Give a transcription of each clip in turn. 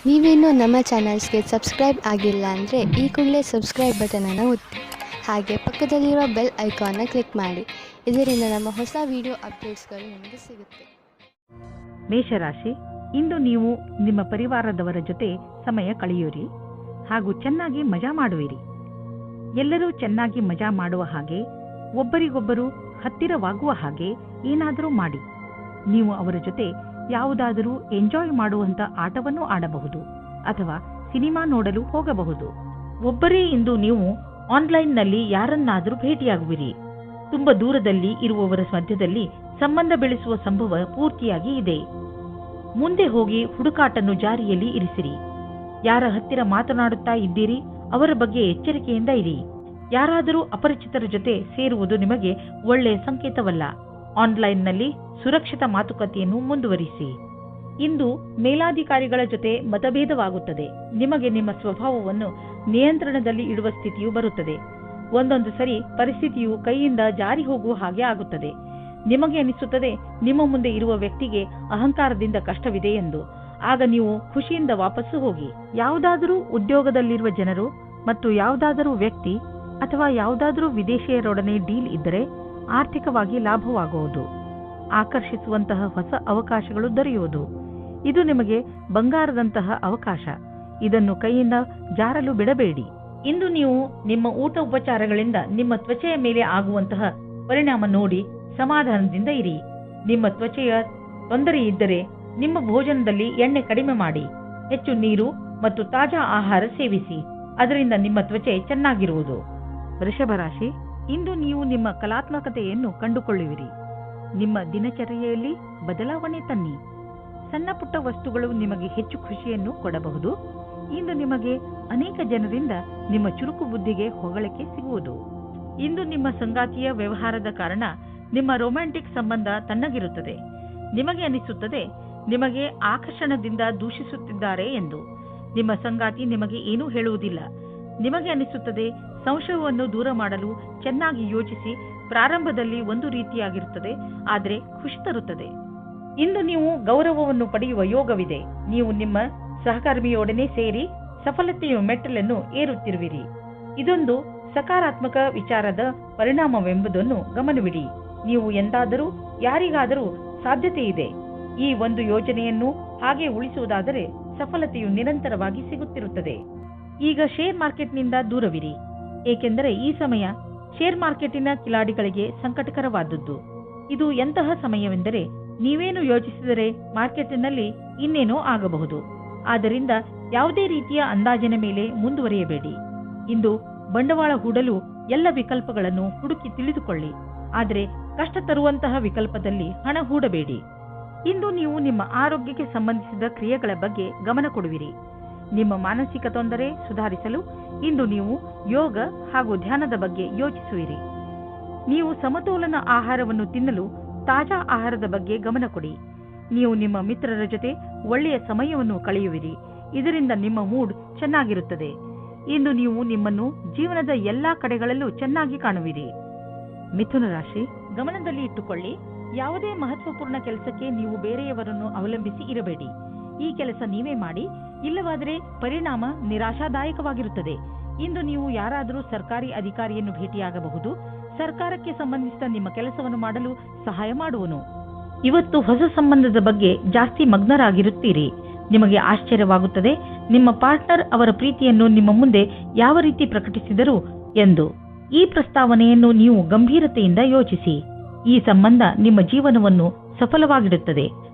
ನೀವೇನೂ ನಮ್ಮ ಚಾನಲ್ಸ್ಗೆ ಸಬ್ಸ್ಕ್ರೈಬ್ ಆಗಿಲ್ಲ ಅಂದರೆ ಈ ಕೂಡಲೇ ಸಬ್ಸ್ಕ್ರೈಬ್ ಬಟನನ್ನು ಒತ್ತಿ, ಹಾಗೆ ಪಕ್ಕದಲ್ಲಿರುವ ಬೆಲ್ ಐಕಾನ್ನ ಕ್ಲಿಕ್ ಮಾಡಿ. ಇದರಿಂದ ನಮ್ಮ ಹೊಸ ವಿಡಿಯೋ ಅಪ್ಡೇಟ್ಸ್ಗಳು ನಿಮಗೆ ಸಿಗುತ್ತೆ. ಮೇಷರಾಶಿ, ಇಂದು ನೀವು ನಿಮ್ಮ ಪರಿವಾರದವರ ಜೊತೆ ಸಮಯ ಕಳೆಯುವಿರಿ ಹಾಗೂ ಚೆನ್ನಾಗಿ ಮಜಾ ಮಾಡುವಿರಿ. ಎಲ್ಲರೂ ಚೆನ್ನಾಗಿ ಮಜಾ ಮಾಡುವ ಹಾಗೆ, ಒಬ್ಬರಿಗೊಬ್ಬರು ಹತ್ತಿರವಾಗುವ ಹಾಗೆ ಏನಾದರೂ ಮಾಡಿ. ನೀವು ಅವರ ಜೊತೆ ಯಾವುದಾದರೂ ಎಂಜಾಯ್ ಮಾಡುವಂತ ಆಟವನ್ನು ಆಡಬಹುದು ಅಥವಾ ಸಿನಿಮಾ ನೋಡಲು ಹೋಗಬಹುದು. ಒಬ್ಬರೇ ಇಂದು ನೀವು ಆನ್ಲೈನ್ನಲ್ಲಿ ಯಾರನ್ನಾದರೂ ಭೇಟಿಯಾಗುವಿರಿ. ತುಂಬ ದೂರದಲ್ಲಿ ಇರುವವರ ಮಧ್ಯದಲ್ಲಿ ಸಂಬಂಧ ಬೆಳೆಸುವ ಸಂಭವ ಪೂರ್ತಿಯಾಗಿ ಇದೆ. ಮುಂದೆ ಹೋಗಿ ಹುಡುಕಾಟನ್ನು ಜಾರಿಯಲ್ಲಿ ಇರಿಸಿರಿ. ಯಾರ ಹತ್ತಿರ ಮಾತನಾಡುತ್ತಾ ಇದ್ದೀರಿ ಅವರ ಬಗ್ಗೆ ಎಚ್ಚರಿಕೆಯಿಂದ ಇರಿ. ಯಾರಾದರೂ ಅಪರಿಚಿತರ ಜೊತೆ ಸೇರುವುದು ನಿಮಗೆ ಒಳ್ಳೆಯ ಸಂಕೇತವಲ್ಲ. ಆನ್ಲೈನ್ನಲ್ಲಿ ಸುರಕ್ಷಿತ ಮಾತುಕತೆಯನ್ನು ಮುಂದುವರಿಸಿ. ಇಂದು ಮೇಲಾಧಿಕಾರಿಗಳ ಜೊತೆ ಮತಭೇದವಾಗುತ್ತದೆ. ನಿಮಗೆ ನಿಮ್ಮ ಸ್ವಭಾವವನ್ನು ನಿಯಂತ್ರಣದಲ್ಲಿ ಇಡುವ ಸ್ಥಿತಿಯು ಬರುತ್ತದೆ. ಒಂದೊಂದು ಸರಿ ಪರಿಸ್ಥಿತಿಯು ಕೈಯಿಂದ ಜಾರಿ ಹೋಗುವ ಹಾಗೆ ಆಗುತ್ತದೆ. ನಿಮಗೆ ಅನಿಸುತ್ತದೆ ನಿಮ್ಮ ಮುಂದೆ ಇರುವ ವ್ಯಕ್ತಿಗೆ ಅಹಂಕಾರದಿಂದ ಕಷ್ಟವಿದೆ ಎಂದು. ಆಗ ನೀವು ಖುಷಿಯಿಂದ ವಾಪಸ್ಸು ಹೋಗಿ. ಯಾವುದಾದರೂ ಉದ್ಯೋಗದಲ್ಲಿರುವ ಜನರು ಮತ್ತು ಯಾವುದಾದರೂ ವ್ಯಕ್ತಿ ಅಥವಾ ಯಾವುದಾದರೂ ವಿದೇಶಿಯರೊಡನೆ ಡೀಲ್ ಇದ್ದರೆ ಆರ್ಥಿಕವಾಗಿ ಲಾಭವಾಗುವುದು. ಆಕರ್ಷಿಸುವಂತಹ ಹೊಸ ಅವಕಾಶಗಳು ದೊರೆಯುವುದು. ಇದು ನಿಮಗೆ ಬಂಗಾರದಂತಹ ಅವಕಾಶ. ಇದನ್ನು ಕೈಯಿಂದ ಜಾರಲು ಬಿಡಬೇಡಿ. ಇಂದು ನೀವು ನಿಮ್ಮ ಊಟ ಉಪಚಾರಗಳಿಂದ ನಿಮ್ಮ ತ್ವಚೆಯ ಮೇಲೆ ಆಗುವಂತಹ ಪರಿಣಾಮ ನೋಡಿ ಸಮಾಧಾನದಿಂದ ಇರಿ. ನಿಮ್ಮ ತ್ವಚೆಯ ತೊಂದರೆ ಇದ್ದರೆ ನಿಮ್ಮ ಭೋಜನದಲ್ಲಿ ಎಣ್ಣೆ ಕಡಿಮೆ ಮಾಡಿ. ಹೆಚ್ಚು ನೀರು ಮತ್ತು ತಾಜಾ ಆಹಾರ ಸೇವಿಸಿ. ಅದರಿಂದ ನಿಮ್ಮ ತ್ವಚೆ ಚೆನ್ನಾಗಿರುವುದು. ವೃಷಭ ರಾಶಿ, ಇಂದು ನೀವು ನಿಮ್ಮ ಕಲಾತ್ಮಕತೆಯನ್ನು ಕಂಡುಕೊಳ್ಳುವಿರಿ. ನಿಮ್ಮ ದಿನಚರ್ಯೆಯಲ್ಲಿ ಬದಲಾವಣೆ ತನ್ನಿ. ಸಣ್ಣ ಪುಟ್ಟ ವಸ್ತುಗಳು ನಿಮಗೆ ಹೆಚ್ಚು ಖುಷಿಯನ್ನು ಕೊಡಬಹುದು. ಇಂದು ನಿಮಗೆ ಅನೇಕ ಜನರಿಂದ ನಿಮ್ಮ ಚುರುಕು ಬುದ್ಧಿಗೆ ಹೊಗಳಿಕೆ ಸಿಗುವುದು. ಇಂದು ನಿಮ್ಮ ಸಂಗಾತಿಯ ವ್ಯವಹಾರದ ಕಾರಣ ನಿಮ್ಮ ರೊಮ್ಯಾಂಟಿಕ್ ಸಂಬಂಧ ತಣ್ಣಗಿರುತ್ತದೆ. ನಿಮಗೆ ಅನಿಸುತ್ತದೆ ನಿಮಗೆ ಆಕರ್ಷಣದಿಂದ ದೂಷಿಸುತ್ತಿದ್ದಾರೆ ಎಂದು. ನಿಮ್ಮ ಸಂಗಾತಿ ನಿಮಗೆ ಏನೂ ಹೇಳುವುದಿಲ್ಲ. ನಿಮಗೆ ಅನಿಸುತ್ತದೆ ಸಂಶಯವನ್ನು ದೂರ ಮಾಡಲು ಚೆನ್ನಾಗಿ ಯೋಚಿಸಿ. ಪ್ರಾರಂಭದಲ್ಲಿ ಒಂದು ರೀತಿಯಾಗಿರುತ್ತದೆ, ಆದರೆ ಖುಷಿ ತರುತ್ತದೆ. ಇಂದು ನೀವು ಗೌರವವನ್ನು ಪಡೆಯುವ ಯೋಗವಿದೆ. ನೀವು ನಿಮ್ಮ ಸಹಕರ್ಮಿಯೊಡನೆ ಸೇರಿ ಸಫಲತೆಯ ಮೆಟ್ಟಲನ್ನು ಏರುತ್ತಿರುವಿರಿ. ಇದೊಂದು ಸಕಾರಾತ್ಮಕ ವಿಚಾರದ ಪರಿಣಾಮವೆಂಬುದನ್ನು ಗಮನವಿಡಿ. ನೀವು ಎಂದಾದರೂ ಯಾರಿಗಾದರೂ ಸಾಧ್ಯತೆ ಇದೆ. ಈ ಒಂದು ಯೋಜನೆಯನ್ನು ಹಾಗೆ ಉಳಿಸುವುದಾದರೆ ಸಫಲತೆಯು ನಿರಂತರವಾಗಿ ಸಿಗುತ್ತಿರುತ್ತದೆ. ಈಗ ಶೇರ್ ಮಾರ್ಕೆಟ್ನಿಂದ ದೂರವಿರಿ, ಏಕೆಂದರೆ ಈ ಸಮಯ ಶೇರ್ ಮಾರ್ಕೆಟಿನ ಕಿಲಾಡಿಗಳಿಗೆ ಸಂಕಟಕರವಾದದ್ದು. ಇದು ಎಂತಹ ಸಮಯವೆಂದರೆ ನೀವೇನು ಯೋಚಿಸಿದರೆ ಮಾರ್ಕೆಟಿನಲ್ಲಿ ಇನ್ನೇನೋ ಆಗಬಹುದು. ಆದ್ದರಿಂದ ಯಾವುದೇ ರೀತಿಯ ಅಂದಾಜಿನ ಮೇಲೆ ಮುಂದುವರಿಯಬೇಡಿ. ಇಂದು ಬಂಡವಾಳ ಹೂಡಲು ಎಲ್ಲ ವಿಕಲ್ಪಗಳನ್ನು ಹುಡುಕಿ ತಿಳಿದುಕೊಳ್ಳಿ, ಆದರೆ ಕಷ್ಟ ತರುವಂತಹ ವಿಕಲ್ಪದಲ್ಲಿ ಹಣ ಹೂಡಬೇಡಿ. ಇಂದು ನೀವು ನಿಮ್ಮ ಆರೋಗ್ಯಕ್ಕೆ ಸಂಬಂಧಿಸಿದ ಕ್ರಿಯೆಗಳ ಬಗ್ಗೆ ಗಮನ ಕೊಡುವಿರಿ. ನಿಮ್ಮ ಮಾನಸಿಕ ತೊಂದರೆ ಸುಧಾರಿಸಲು ಇಂದು ನೀವು ಯೋಗ ಹಾಗೂ ಧ್ಯಾನದ ಬಗ್ಗೆ ಯೋಚಿಸುವಿರಿ. ನೀವು ಸಮತೋಲನ ಆಹಾರವನ್ನು ತಿನ್ನಲು ತಾಜಾ ಆಹಾರದ ಬಗ್ಗೆ ಗಮನ ಕೊಡಿ. ನೀವು ನಿಮ್ಮ ಮಿತ್ರರ ಜೊತೆ ಒಳ್ಳೆಯ ಸಮಯವನ್ನು ಕಳೆಯುವಿರಿ. ಇದರಿಂದ ನಿಮ್ಮ ಮೂಡ್ ಚೆನ್ನಾಗಿರುತ್ತದೆ. ಇಂದು ನೀವು ನಿಮ್ಮನ್ನು ಜೀವನದ ಎಲ್ಲಾ ಕಡೆಗಳಲ್ಲೂ ಚೆನ್ನಾಗಿ ಕಾಣುವಿರಿ. ಮಿಥುನ ರಾಶಿ, ಗಮನದಲ್ಲಿ ಇಟ್ಟುಕೊಳ್ಳಿ, ಯಾವುದೇ ಮಹತ್ವಪೂರ್ಣ ಕೆಲಸಕ್ಕೆ ನೀವು ಬೇರೆಯವರನ್ನು ಅವಲಂಬಿಸಿ ಇರಬೇಡಿ. ಈ ಕೆಲಸ ನೀವೇ ಮಾಡಿ, ಇಲ್ಲವಾದರೆ ಪರಿಣಾಮ ನಿರಾಶಾದಾಯಕವಾಗಿರುತ್ತದೆ. ಇಂದು ನೀವು ಯಾರಾದರೂ ಸರ್ಕಾರಿ ಅಧಿಕಾರಿಯನ್ನು ಭೇಟಿಯಾಗಬಹುದು. ಸರ್ಕಾರಕ್ಕೆ ಸಂಬಂಧಿಸಿದ ನಿಮ್ಮ ಕೆಲಸವನ್ನು ಮಾಡಲು ಸಹಾಯ ಮಾಡುವನು. ಇವತ್ತು ಹೊಸ ಸಂಬಂಧದ ಬಗ್ಗೆ ಜಾಸ್ತಿ ಮಗ್ನರಾಗಿರುತ್ತೀರಿ. ನಿಮಗೆ ಆಶ್ಚರ್ಯವಾಗುತ್ತದೆ ನಿಮ್ಮ ಪಾರ್ಟ್ನರ್ ಅವರ ಪ್ರೀತಿಯನ್ನು ನಿಮ್ಮ ಮುಂದೆ ಯಾವ ರೀತಿ ಪ್ರಕಟಿಸಿದರು ಎಂದು. ಈ ಪ್ರಸ್ತಾವನೆಯನ್ನು ನೀವು ಗಂಭೀರತೆಯಿಂದ ಯೋಚಿಸಿ. ಈ ಸಂಬಂಧ ನಿಮ್ಮ ಜೀವನವನ್ನು ಸಫಲವಾಗಿಡುತ್ತದೆ.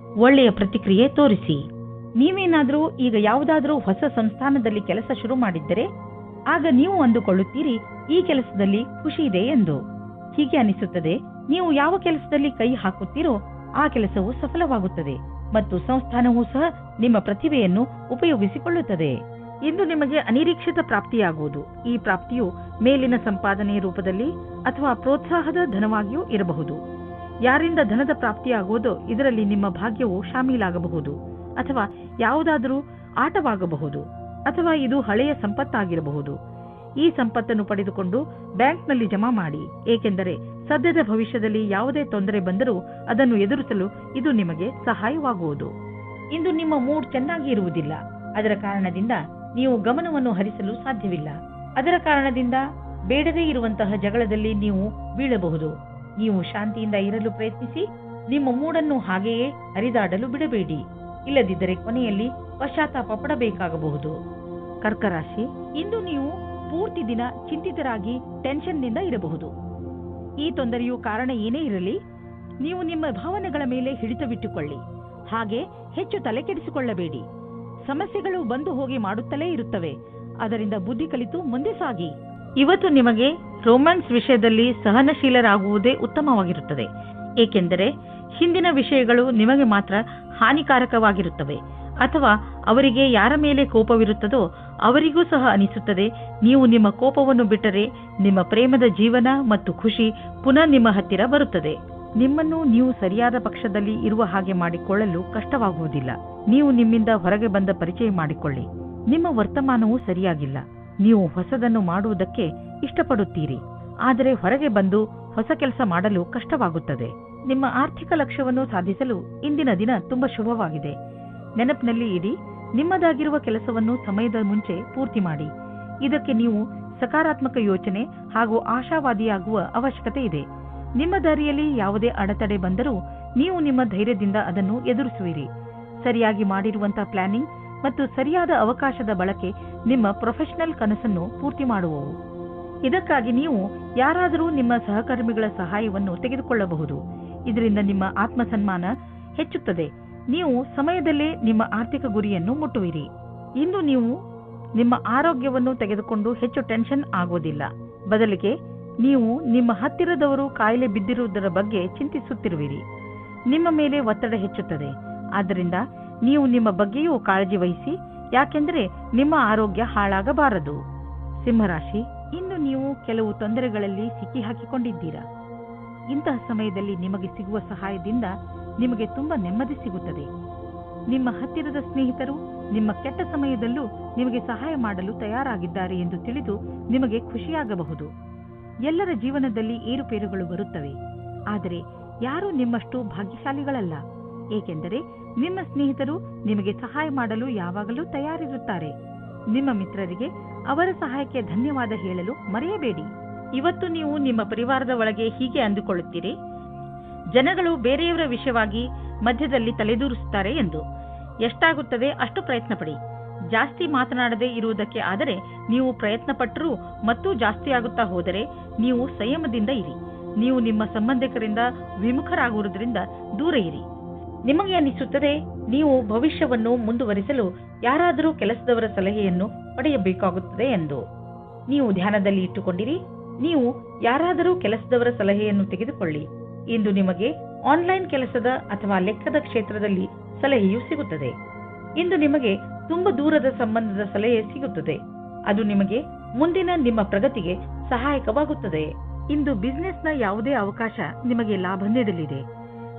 ಒಳ್ಳೆಯ ಪ್ರತಿಕ್ರಿಯೆ ತೋರಿಸಿ. ನೀವೇನಾದರೂ ಈಗ ಯಾವುದಾದರೂ ಹೊಸ ಸಂಸ್ಥಾನದಲ್ಲಿ ಕೆಲಸ ಶುರು ಮಾಡಿದ್ದರೆ ಆಗ ನೀವು ಅಂದುಕೊಳ್ಳುತ್ತೀರಿ ಈ ಕೆಲಸದಲ್ಲಿ ಖುಷಿ ಇದೆ ಎಂದು. ಹೀಗೆ ಅನಿಸುತ್ತದೆ. ನೀವು ಯಾವ ಕೆಲಸದಲ್ಲಿ ಕೈ ಹಾಕುತ್ತೀರೋ ಆ ಕೆಲಸವು ಸಫಲವಾಗುತ್ತದೆ ಮತ್ತು ಸಂಸ್ಥಾನವೂ ಸಹ ನಿಮ್ಮ ಪ್ರತಿಭೆಯನ್ನು ಉಪಯೋಗಿಸಿಕೊಳ್ಳುತ್ತದೆ. ಇಂದು ನಿಮಗೆ ಅನಿರೀಕ್ಷಿತ ಪ್ರಾಪ್ತಿಯಾಗುವುದು. ಈ ಪ್ರಾಪ್ತಿಯು ಮೇಲಿನ ಸಂಪಾದನೆಯ ರೂಪದಲ್ಲಿ ಅಥವಾ ಪ್ರೋತ್ಸಾಹದ ಧನವಾಗಿಯೂ ಇರಬಹುದು. ಯಾರಿಂದ ಧನದ ಪ್ರಾಪ್ತಿಯಾಗುವುದೋ ಇದರಲ್ಲಿ ನಿಮ್ಮ ಭಾಗ್ಯವು ಶಾಮೀಲಾಗಬಹುದು, ಅಥವಾ ಯಾವುದಾದರೂ ಆಟವಾಗಬಹುದು, ಅಥವಾ ಇದು ಹಳೆಯ ಸಂಪತ್ತಾಗಿರಬಹುದು. ಈ ಸಂಪತ್ತನ್ನು ಪಡೆದುಕೊಂಡು ಬ್ಯಾಂಕ್ನಲ್ಲಿ ಜಮಾ ಮಾಡಿ, ಏಕೆಂದರೆ ಸದ್ಯದ ಭವಿಷ್ಯದಲ್ಲಿ ಯಾವುದೇ ತೊಂದರೆ ಬಂದರೂ ಅದನ್ನು ಎದುರಿಸಲು ಇದು ನಿಮಗೆ ಸಹಾಯವಾಗುವುದು. ಇಂದು ನಿಮ್ಮ ಮೂಡ್ ಚೆನ್ನಾಗಿ ಇರುವುದಿಲ್ಲ. ಅದರ ಕಾರಣದಿಂದ ನೀವು ಗಮನವನ್ನು ಹರಿಸಲು ಸಾಧ್ಯವಿಲ್ಲ. ಅದರ ಕಾರಣದಿಂದ ಬೇಡದೇ ಇರುವಂತಹ ಜಗಳದಲ್ಲಿ ನೀವು ಬೀಳಬಹುದು. ನೀವು ಶಾಂತಿಯಿಂದ ಇರಲು ಪ್ರಯತ್ನಿಸಿ. ನಿಮ್ಮ ಮೂಡನ್ನು ಹಾಗೆಯೇ ಹರಿದಾಡಲು ಬಿಡಬೇಡಿ. ಇಲ್ಲದಿದ್ದರೆ ಕೊನೆಯಲ್ಲಿ ಪಶ್ಚಾತ್ತಾಪ ಪಡಬೇಕಾಗಬಹುದು. ಕರ್ಕ ರಾಶಿ, ಇಂದು ನೀವು ಪೂರ್ತಿ ದಿನ ಚಿಂತಿತರಾಗಿ ಟೆನ್ಷನ್ನಿಂದ ಇರಬಹುದು. ಈ ತೊಂದರೆಯು ಕಾರಣ ಏನೇ ಇರಲಿ, ನೀವು ನಿಮ್ಮ ಭಾವನೆಗಳ ಮೇಲೆ ಹಿಡಿತವಿಟ್ಟುಕೊಳ್ಳಿ. ಹಾಗೆ ಹೆಚ್ಚು ತಲೆ ಕೆಡಿಸಿಕೊಳ್ಳಬೇಡಿ. ಸಮಸ್ಯೆಗಳು ಬಂದು ಹೋಗಿ ಮಾಡುತ್ತಲೇ ಇರುತ್ತವೆ. ಅದರಿಂದ ಬುದ್ಧಿ ಕಲಿತು ಮುಂದೆ ಸಾಗಿ. ಇವತ್ತು ನಿಮಗೆ ರೊಮ್ಯಾನ್ಸ್ ವಿಷಯದಲ್ಲಿ ಸಹನಶೀಲರಾಗುವುದೇ ಉತ್ತಮವಾಗಿರುತ್ತದೆ. ಏಕೆಂದರೆ ಹಿಂದಿನ ವಿಷಯಗಳು ನಿಮಗೆ ಮಾತ್ರ ಹಾನಿಕಾರಕವಾಗಿರುತ್ತವೆ. ಅಥವಾ ಅವರಿಗೆ ಯಾರ ಮೇಲೆ ಕೋಪವಿರುತ್ತದೋ ಅವರಿಗೂ ಸಹ ಅನಿಸುತ್ತದೆ. ನೀವು ನಿಮ್ಮ ಕೋಪವನ್ನು ಬಿಟ್ಟರೆ ನಿಮ್ಮ ಪ್ರೇಮದ ಜೀವನ ಮತ್ತು ಖುಷಿ ಪುನಃ ನಿಮ್ಮ ಹತ್ತಿರ ಬರುತ್ತದೆ. ನಿಮ್ಮನ್ನು ನೀವು ಸರಿಯಾದ ಪಕ್ಷದಲ್ಲಿ ಇರುವ ಹಾಗೆ ಮಾಡಿಕೊಳ್ಳಲು ಕಷ್ಟವಾಗುವುದಿಲ್ಲ. ನೀವು ನಿಮ್ಮಿಂದ ಹೊರಗೆ ಬಂದ ಪರಿಚಯ ಮಾಡಿಕೊಳ್ಳಿ. ನಿಮ್ಮ ವರ್ತಮಾನವೂ ಸರಿಯಾಗಿಲ್ಲ. ನೀವು ಹೊಸದನ್ನು ಮಾಡುವುದಕ್ಕೆ ಇಷ್ಟಪಡುತ್ತೀರಿ, ಆದರೆ ಹೊರಗೆ ಬಂದು ಹೊಸ ಕೆಲಸ ಮಾಡಲು ಕಷ್ಟವಾಗುತ್ತದೆ. ನಿಮ್ಮ ಆರ್ಥಿಕ ಲಕ್ಷ್ಯವನ್ನು ಸಾಧಿಸಲು ಇಂದಿನ ದಿನ ತುಂಬಾ ಶುಭವಾಗಿದೆ. ನೆನಪಿನಲ್ಲಿ ಇಡಿ, ನಿಮ್ಮದಾಗಿರುವ ಕೆಲಸವನ್ನು ಸಮಯದ ಮುಂಚೆ ಪೂರ್ತಿ ಮಾಡಿ. ಇದಕ್ಕೆ ನೀವು ಸಕಾರಾತ್ಮಕ ಯೋಚನೆ ಹಾಗೂ ಆಶಾವಾದಿಯಾಗುವ ಅವಶ್ಯಕತೆ ಇದೆ. ನಿಮ್ಮ ದಾರಿಯಲ್ಲಿ ಯಾವುದೇ ಅಡೆತಡೆ ಬಂದರೂ ನೀವು ನಿಮ್ಮ ಧೈರ್ಯದಿಂದ ಅದನ್ನು ಎದುರಿಸುವಿರಿ. ಸರಿಯಾಗಿ ಮಾಡಿರುವಂತಹ ಪ್ಲಾನಿಂಗ್ ಮತ್ತು ಸರಿಯಾದ ಅವಕಾಶದ ಬಳಕೆ ನಿಮ್ಮ ಪ್ರೊಫೆಷನಲ್ ಕನಸನ್ನು ಪೂರ್ತಿ ಮಾಡುವವು. ಇದಕ್ಕಾಗಿ ನೀವು ಯಾರಾದರೂ ನಿಮ್ಮ ಸಹಕರ್ಮಿಗಳ ಸಹಾಯವನ್ನು ತೆಗೆದುಕೊಳ್ಳಬಹುದು. ಇದರಿಂದ ನಿಮ್ಮ ಆತ್ಮಸನ್ಮಾನ ಹೆಚ್ಚುತ್ತದೆ. ನೀವು ಸಮಯದಲ್ಲೇ ನಿಮ್ಮ ಆರ್ಥಿಕ ಗುರಿಯನ್ನು ಮುಟ್ಟುವಿರಿ. ಇಂದು ನೀವು ನಿಮ್ಮ ಆರೋಗ್ಯವನ್ನು ತೆಗೆದುಕೊಂಡು ಹೆಚ್ಚು ಟೆನ್ಷನ್ ಆಗುವುದಿಲ್ಲ. ಬದಲಿಗೆ ನೀವು ನಿಮ್ಮ ಹತ್ತಿರದವರು ಕಾಯಿಲೆ ಬಿದ್ದಿರುವುದರ ಬಗ್ಗೆ ಚಿಂತಿಸುತ್ತಿರುವಿರಿ. ನಿಮ್ಮ ಮೇಲೆ ಒತ್ತಡ ಹೆಚ್ಚುತ್ತದೆ. ಆದ್ದರಿಂದ ನೀವು ನಿಮ್ಮ ಬಗ್ಗೆಯೂ ಕಾಳಜಿ ವಹಿಸಿ, ಯಾಕೆಂದರೆ ನಿಮ್ಮ ಆರೋಗ್ಯ ಹಾಳಾಗಬಾರದು. ಸಿಂಹರಾಶಿ, ಇಂದು ನೀವು ಕೆಲವು ತೊಂದರೆಗಳಲ್ಲಿ ಸಿಕ್ಕಿ ಹಾಕಿಕೊಂಡಿದ್ದೀರಾ. ಇಂತಹ ಸಮಯದಲ್ಲಿ ನಿಮಗೆ ಸಿಗುವ ಸಹಾಯದಿಂದ ನಿಮಗೆ ತುಂಬಾ ನೆಮ್ಮದಿ ಸಿಗುತ್ತದೆ. ನಿಮ್ಮ ಹತ್ತಿರದ ಸ್ನೇಹಿತರು ನಿಮ್ಮ ಕೆಟ್ಟ ಸಮಯದಲ್ಲೂ ನಿಮಗೆ ಸಹಾಯ ಮಾಡಲು ತಯಾರಾಗಿದ್ದಾರೆ ಎಂದು ತಿಳಿದು ನಿಮಗೆ ಖುಷಿಯಾಗಬಹುದು. ಎಲ್ಲರ ಜೀವನದಲ್ಲಿ ಏರುಪೇರುಗಳು ಬರುತ್ತವೆ, ಆದರೆ ಯಾರೂ ನಿಮ್ಮಷ್ಟು ಭಾಗ್ಯಶಾಲಿಗಳಲ್ಲ. ಏಕೆಂದರೆ ನಿಮ್ಮ ಸ್ನೇಹಿತರು ನಿಮಗೆ ಸಹಾಯ ಮಾಡಲು ಯಾವಾಗಲೂ ತಯಾರಿರುತ್ತಾರೆ. ನಿಮ್ಮ ಮಿತ್ರರಿಗೆ ಅವರ ಸಹಾಯಕ್ಕೆ ಧನ್ಯವಾದ ಹೇಳಲು ಮರೆಯಬೇಡಿ. ಇವತ್ತು ನೀವು ನಿಮ್ಮ ಪರಿವಾರದ ಒಳಗೆ ಹೀಗೆ ಅಂದುಕೊಳ್ಳುತ್ತೀರಿ, ಜನಗಳು ಬೇರೆಯವರ ವಿಷಯವಾಗಿ ಮಧ್ಯದಲ್ಲಿ ತಲೆದೂರಿಸುತ್ತಾರೆ ಎಂದು. ಎಷ್ಟಾಗುತ್ತದೆ ಅಷ್ಟು ಪ್ರಯತ್ನ ಪಡಿ. ಜಾಸ್ತಿ ಮಾತನಾಡದೇ ಇರುವುದಕ್ಕೆ ಆದರೆ ನೀವು ಪ್ರಯತ್ನ ಪಟ್ಟರೂ ಮತ್ತೂ ಜಾಸ್ತಿ ಆಗುತ್ತಾ ಹೋದರೆ ನೀವು ಸಂಯಮದಿಂದ ಇರಿ. ನೀವು ನಿಮ್ಮ ಸಂಬಂಧಿಕರಿಂದ ವಿಮುಖರಾಗುವುದರಿಂದ ದೂರ ಇರಿ. ನಿಮಗೆ ಅನಿಸುತ್ತದೆ ನೀವು ಭವಿಷ್ಯವನ್ನು ಮುಂದುವರಿಸಲು ಯಾರಾದರೂ ಕೆಲಸದವರ ಸಲಹೆಯನ್ನು ಪಡೆಯಬೇಕಾಗುತ್ತದೆ ಎಂದು. ನೀವು ಧ್ಯಾನದಲ್ಲಿ ಇಟ್ಟುಕೊಂಡಿರಿ. ನೀವು ಯಾರಾದರೂ ಕೆಲಸದವರ ಸಲಹೆಯನ್ನು ತೆಗೆದುಕೊಳ್ಳಿ. ಇಂದು ನಿಮಗೆ ಆನ್ಲೈನ್ ಕೆಲಸದ ಅಥವಾ ಲೆಕ್ಕದ ಕ್ಷೇತ್ರದಲ್ಲಿ ಸಲಹೆಯು ಸಿಗುತ್ತದೆ. ಇಂದು ನಿಮಗೆ ತುಂಬಾ ದೂರದ ಸಂಬಂಧದ ಸಲಹೆ ಸಿಗುತ್ತದೆ. ಅದು ನಿಮಗೆ ಮುಂದಿನ ನಿಮ್ಮ ಪ್ರಗತಿಗೆ ಸಹಾಯಕವಾಗುತ್ತದೆ. ಇಂದು ಬಿಸಿನೆಸ್ನ ಯಾವುದೇ ಅವಕಾಶ ನಿಮಗೆ ಲಾಭ ನೀಡಲಿದೆ.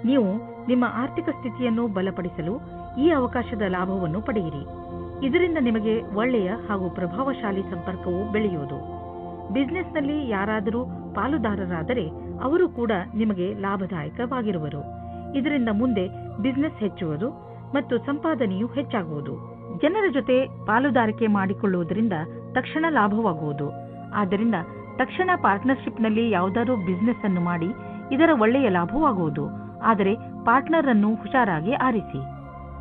ನೀವು ನಿಮ್ಮ ಆರ್ಥಿಕ ಸ್ಥಿತಿಯನ್ನು ಬಲಪಡಿಸಲು ಈ ಅವಕಾಶದ ಲಾಭವನ್ನು ಪಡೆಯಿರಿ. ಇದರಿಂದ ನಿಮಗೆ ಒಳ್ಳೆಯ ಹಾಗೂ ಪ್ರಭಾವಶಾಲಿ ಸಂಪರ್ಕವು ಬೆಳೆಯುವುದು. ಬಿಸಿನೆಸ್ನಲ್ಲಿ ಯಾರಾದರೂ ಪಾಲುದಾರರಾದರೆ ಅವರು ಕೂಡ ನಿಮಗೆ ಲಾಭದಾಯಕವಾಗಿರುವರು. ಇದರಿಂದ ಮುಂದೆ ಬಿಸಿನೆಸ್ ಹೆಚ್ಚುವುದು ಮತ್ತು ಸಂಪಾದನೆಯು ಹೆಚ್ಚಾಗುವುದು. ಜನರ ಜೊತೆ ಪಾಲುದಾರಿಕೆ ಮಾಡಿಕೊಳ್ಳುವುದರಿಂದ ತಕ್ಷಣ ಲಾಭವಾಗುವುದು. ಆದ್ದರಿಂದ ತಕ್ಷಣ ಪಾರ್ಟ್ನರ್ಶಿಪ್ನಲ್ಲಿ ಯಾವುದಾದರೂ ಬಿಸಿನೆಸ್ ಅನ್ನು ಮಾಡಿ ಇದರ ಒಳ್ಳೆಯ ಲಾಭವಾಗುವುದು. ಆದರೆ ಪಾರ್ಟ್ನರ್ ಅನ್ನು ಹುಷಾರಾಗಿ ಆರಿಸಿ.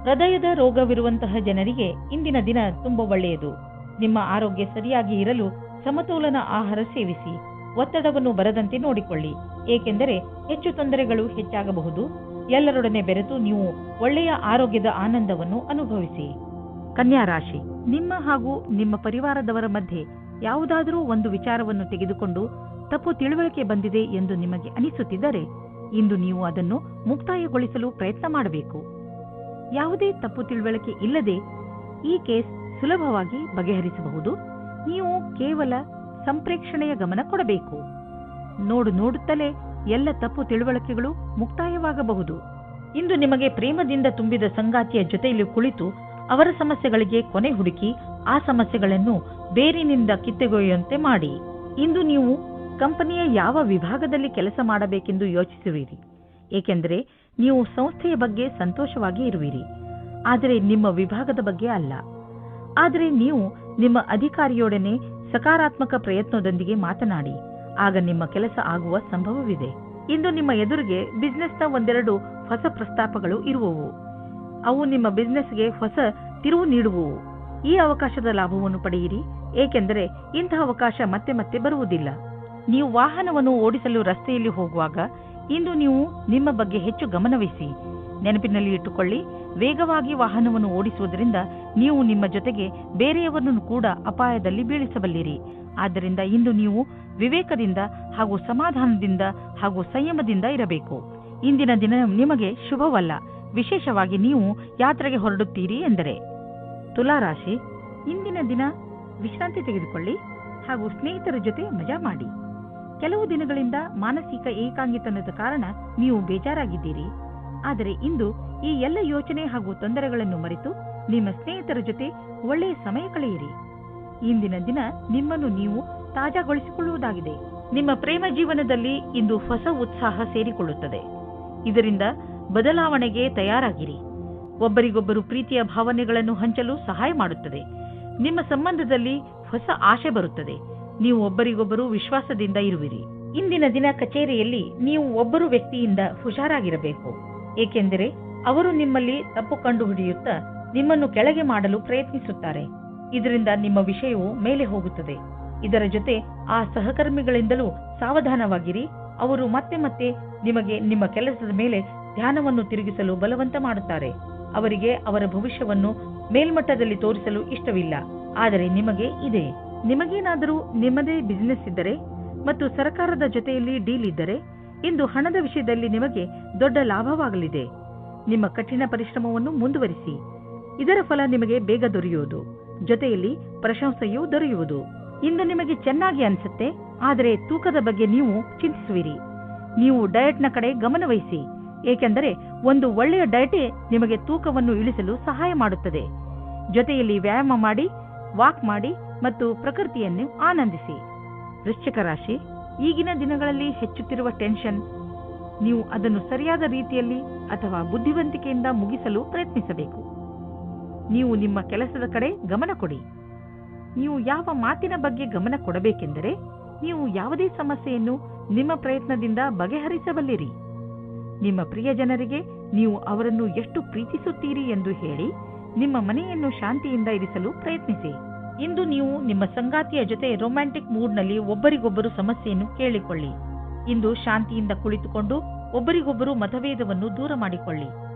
ಹೃದಯದ ರೋಗವಿರುವಂತಹ ಜನರಿಗೆ ಇಂದಿನ ದಿನ ತುಂಬಾ ಒಳ್ಳೆಯದು. ನಿಮ್ಮ ಆರೋಗ್ಯ ಸರಿಯಾಗಿ ಇರಲು ಸಮತೋಲನ ಆಹಾರ ಸೇವಿಸಿ. ಒತ್ತಡವನ್ನು ಬರದಂತೆ ನೋಡಿಕೊಳ್ಳಿ, ಏಕೆಂದರೆ ಹೆಚ್ಚು ತೊಂದರೆಗಳು ಹೆಚ್ಚಾಗಬಹುದು. ಎಲ್ಲರೊಡನೆ ಬೆರೆತು ನೀವು ಒಳ್ಳೆಯ ಆರೋಗ್ಯದ ಆನಂದವನ್ನು ಅನುಭವಿಸಿ. ಕನ್ಯಾ ರಾಶಿ, ನಿಮ್ಮ ಹಾಗೂ ನಿಮ್ಮ ಪರಿವಾರದವರ ಮಧ್ಯೆ ಯಾವುದಾದರೂ ಒಂದು ವಿಚಾರವನ್ನು ತೆಗೆದುಕೊಂಡು ತಪ್ಪು ತಿಳುವಳಿಕೆ ಬಂದಿದೆ ಎಂದು ನಿಮಗೆ ಅನಿಸುತ್ತಿದ್ದರೆ ಇಂದು ನೀವು ಅದನ್ನು ಮುಕ್ತಾಯಗೊಳಿಸಲು ಪ್ರಯತ್ನ ಮಾಡಬೇಕು. ಯಾವುದೇ ತಪ್ಪು ತಿಳುವಳಿಕೆ ಇಲ್ಲದೆ ಈ ಕೇಸ್ ಸುಲಭವಾಗಿ ಬಗೆಹರಿಸಬಹುದು. ನೀವು ಕೇವಲ ಸಂಪ್ರೇಕ್ಷಣೆಯ ಗಮನ ಕೊಡಬೇಕು. ನೋಡುತ್ತಲೇ ಎಲ್ಲ ತಪ್ಪು ತಿಳುವಳಿಕೆಗಳು ಮುಕ್ತಾಯವಾಗಬಹುದು. ಇಂದು ನಿಮಗೆ ಪ್ರೇಮದಿಂದ ತುಂಬಿದ ಸಂಗಾತಿಯ ಜೊತೆಯಲ್ಲಿ ಕುಳಿತು ಅವರ ಸಮಸ್ಯೆಗಳಿಗೆ ಕೊನೆ ಹುಡುಕಿ ಆ ಸಮಸ್ಯೆಗಳನ್ನು ಬೇರಿನಿಂದ ಕಿತ್ತೊಗೆಯುವಂತೆ ಮಾಡಿ. ಇಂದು ನೀವು ಕಂಪನಿಯ ಯಾವ ವಿಭಾಗದಲ್ಲಿ ಕೆಲಸ ಮಾಡಬೇಕೆಂದು ಯೋಚಿಸುವಿರಿ, ಏಕೆಂದರೆ ನೀವು ಸಂಸ್ಥೆಯ ಬಗ್ಗೆ ಸಂತೋಷವಾಗಿ ಇರುವಿರಿ, ಆದರೆ ನಿಮ್ಮ ವಿಭಾಗದ ಬಗ್ಗೆ ಅಲ್ಲ. ಆದರೆ ನೀವು ನಿಮ್ಮ ಅಧಿಕಾರಿಯೊಡನೆ ಸಕಾರಾತ್ಮಕ ಪ್ರಯತ್ನದೊಂದಿಗೆ ಮಾತನಾಡಿ. ಆಗ ನಿಮ್ಮ ಕೆಲಸ ಆಗುವ ಸಂಭವವಿದೆ. ಇಂದು ನಿಮ್ಮ ಎದುರಿಗೆ ಬಿಸ್ನೆಸ್ನ ಒಂದೆರಡು ಹೊಸ ಪ್ರಸ್ತಾಪಗಳು ಇರುವವು. ಅವು ನಿಮ್ಮ ಬಿಸ್ನೆಸ್ಗೆ ಹೊಸ ತಿರುವು ನೀಡುವವು. ಈ ಅವಕಾಶದ ಲಾಭವನ್ನು ಪಡೆಯಿರಿ, ಏಕೆಂದರೆ ಇಂತಹ ಅವಕಾಶ ಮತ್ತೆ ಮತ್ತೆ ಬರುವುದಿಲ್ಲ. ನೀವು ವಾಹನವನ್ನು ಓಡಿಸಲು ರಸ್ತೆಯಲ್ಲಿ ಹೋಗುವಾಗ ಇಂದು ನೀವು ನಿಮ್ಮ ಬಗ್ಗೆ ಹೆಚ್ಚು ಗಮನವಹಿಸಿ. ನೆನಪಿನಲ್ಲಿ ಇಟ್ಟುಕೊಳ್ಳಿ, ವೇಗವಾಗಿ ವಾಹನವನ್ನು ಓಡಿಸುವುದರಿಂದ ನೀವು ನಿಮ್ಮ ಜೊತೆಗೆ ಬೇರೆಯವರನ್ನು ಕೂಡ ಅಪಾಯದಲ್ಲಿ ಬೀಳಿಸಬಲ್ಲಿರಿ. ಆದ್ದರಿಂದ ಇಂದು ನೀವು ವಿವೇಕದಿಂದ ಹಾಗೂ ಸಮಾಧಾನದಿಂದ ಹಾಗೂ ಸಂಯಮದಿಂದ ಇರಬೇಕು. ಇಂದಿನ ದಿನ ನಿಮಗೆ ಶುಭವಲ್ಲ, ವಿಶೇಷವಾಗಿ ನೀವು ಯಾತ್ರೆಗೆ ಹೊರಡುತ್ತೀರಿ ಎಂದರೆ. ತುಲಾರಾಶಿ, ಇಂದಿನ ದಿನ ವಿಶ್ರಾಂತಿ ತೆಗೆದುಕೊಳ್ಳಿ ಹಾಗೂ ಸ್ನೇಹಿತರ ಜೊತೆ ಮಜಾ ಮಾಡಿ. ಕೆಲವು ದಿನಗಳಿಂದ ಮಾನಸಿಕ ಏಕಾಂಗಿತನದ ಕಾರಣ ನೀವು ಬೇಜಾರಾಗಿದ್ದೀರಿ. ಆದರೆ ಇಂದು ಈ ಎಲ್ಲ ಯೋಚನೆ ಹಾಗೂ ತೊಂದರೆಗಳನ್ನು ಮರೆತು ನಿಮ್ಮ ಸ್ನೇಹಿತರ ಜೊತೆ ಒಳ್ಳೆಯ ಸಮಯ ಕಳೆಯಿರಿ. ಇಂದಿನ ದಿನ ನಿಮ್ಮನ್ನು ನೀವು ತಾಜಾಗೊಳಿಸಿಕೊಳ್ಳುವುದಾಗಿದೆ. ನಿಮ್ಮ ಪ್ರೇಮ ಜೀವನದಲ್ಲಿ ಇಂದು ಹೊಸ ಉತ್ಸಾಹ ಸೇರಿಕೊಳ್ಳುತ್ತದೆ. ಇದರಿಂದ ಬದಲಾವಣೆಗೆ ತಯಾರಾಗಿರಿ. ಒಬ್ಬರಿಗೊಬ್ಬರು ಪ್ರೀತಿಯ ಭಾವನೆಗಳನ್ನು ಹಂಚಲು ಸಹಾಯ ಮಾಡುತ್ತದೆ. ನಿಮ್ಮ ಸಂಬಂಧದಲ್ಲಿ ಹೊಸ ಆಶೆ ಬರುತ್ತದೆ. ನೀವು ಒಬ್ಬರಿಗೊಬ್ಬರು ವಿಶ್ವಾಸದಿಂದ ಇರುವಿರಿ. ಇಂದಿನ ದಿನ ಕಚೇರಿಯಲ್ಲಿ ನೀವು ಒಬ್ಬರು ವ್ಯಕ್ತಿಯಿಂದ ಹುಷಾರಾಗಿರಬೇಕು, ಏಕೆಂದರೆ ಅವರು ನಿಮ್ಮಲ್ಲಿ ತಪ್ಪು ಕಂಡುಹಿಡಿಯುತ್ತಾ ನಿಮ್ಮನ್ನು ಕೆಳಗೆ ಮಾಡಲು ಪ್ರಯತ್ನಿಸುತ್ತಾರೆ. ಇದರಿಂದ ನಿಮ್ಮ ವಿಷಯವು ಮೇಲೆ ಹೋಗುತ್ತದೆ. ಇದರ ಜೊತೆ ಆ ಸಹಕರ್ಮಿಗಳಿಂದಲೂ ಸಾವಧಾನವಾಗಿರಿ. ಅವರು ಮತ್ತೆ ಮತ್ತೆ ನಿಮಗೆ ನಿಮ್ಮ ಕೆಲಸದ ಮೇಲೆ ಧ್ಯಾನವನ್ನು ತಿರುಗಿಸಲು ಬಲವಂತ ಮಾಡುತ್ತಾರೆ. ಅವರಿಗೆ ಅವರ ಭವಿಷ್ಯವನ್ನು ಮೇಲ್ಮಟ್ಟದಲ್ಲಿ ತೋರಿಸಲು ಇಷ್ಟವಿಲ್ಲ, ಆದರೆ ನಿಮಗೆ ಇದೆ. ನಿಮಗೇನಾದರೂ ನಿಮ್ಮದೇ ಬಿಸಿನೆಸ್ ಇದ್ದರೆ ಮತ್ತು ಸರ್ಕಾರದ ಜೊತೆಯಲ್ಲಿ ಡೀಲ್ ಇದ್ದರೆ ಇಂದು ಹಣದ ವಿಷಯದಲ್ಲಿ ನಿಮಗೆ ದೊಡ್ಡ ಲಾಭವಾಗಲಿದೆ. ನಿಮ್ಮ ಕಠಿಣ ಪರಿಶ್ರಮವನ್ನು ಮುಂದುವರಿಸಿ. ಇದರ ಫಲ ನಿಮಗೆ ಬೇಗ ದೊರೆಯುವುದು, ಜೊತೆಯಲ್ಲಿ ಪ್ರಶಂಸೆಯೂ ದೊರೆಯುವುದು. ಇಂದು ನಿಮಗೆ ಚೆನ್ನಾಗಿ ಅನಿಸುತ್ತೆ, ಆದರೆ ತೂಕದ ಬಗ್ಗೆ ನೀವು ಚಿಂತಿಸುವಿರಿ. ನೀವು ಡಯಟ್ನ ಕಡೆ ಗಮನವಹಿಸಿ, ಏಕೆಂದರೆ ಒಂದು ಒಳ್ಳೆಯ ಡಯಟೇ ನಿಮಗೆ ತೂಕವನ್ನು ಇಳಿಸಲು ಸಹಾಯ ಮಾಡುತ್ತದೆ. ಜೊತೆಯಲ್ಲಿ ವ್ಯಾಯಾಮ ಮಾಡಿ, ವಾಕ್ ಮಾಡಿ ಮತ್ತು ಪ್ರಕೃತಿಯನ್ನು ಆನಂದಿಸಿ. ವೃಶ್ಚಿಕ ರಾಶಿ, ಈಗಿನ ದಿನಗಳಲ್ಲಿ ಹೆಚ್ಚುತ್ತಿರುವ ಟೆನ್ಷನ್, ನೀವು ಅದನ್ನು ಸರಿಯಾದ ರೀತಿಯಲ್ಲಿ ಅಥವಾ ಬುದ್ಧಿವಂತಿಕೆಯಿಂದ ಮುಗಿಸಲು ಪ್ರಯತ್ನಿಸಬೇಕು. ನೀವು ನಿಮ್ಮ ಕೆಲಸದ ಕಡೆ ಗಮನ ಕೊಡಿ. ನೀವು ಯಾವ ಮಾತಿನ ಬಗ್ಗೆ ಗಮನ ಕೊಡಬೇಕೆಂದರೆ ನೀವು ಯಾವುದೇ ಸಮಸ್ಯೆಯನ್ನು ನಿಮ್ಮ ಪ್ರಯತ್ನದಿಂದ ಬಗೆಹರಿಸಬಲ್ಲಿರಿ. ನಿಮ್ಮ ಪ್ರಿಯ ಜನರಿಗೆ ನೀವು ಅವರನ್ನು ಎಷ್ಟು ಪ್ರೀತಿಸುತ್ತೀರಿ ಎಂದು ಹೇಳಿ ನಿಮ್ಮ ಮನೆಯನ್ನು ಶಾಂತಿಯಿಂದ ಇರಿಸಲು ಪ್ರಯತ್ನಿಸಿ. ಇಂದು ನೀವು ನಿಮ್ಮ ಸಂಗಾತಿಯ ಜೊತೆ ರೊಮ್ಯಾಂಟಿಕ್ ಮೂಡ್ನಲ್ಲಿ ಒಬ್ಬರಿಗೊಬ್ಬರು ಸಮಸ್ಯೆಯನ್ನು ಕೇಳಿಕೊಳ್ಳಿ. ಇಂದು ಶಾಂತಿಯಿಂದ ಕುಳಿತುಕೊಂಡು ಒಬ್ಬರಿಗೊಬ್ಬರು ಮತಭೇದವನ್ನು ದೂರ ಮಾಡಿಕೊಳ್ಳಿ.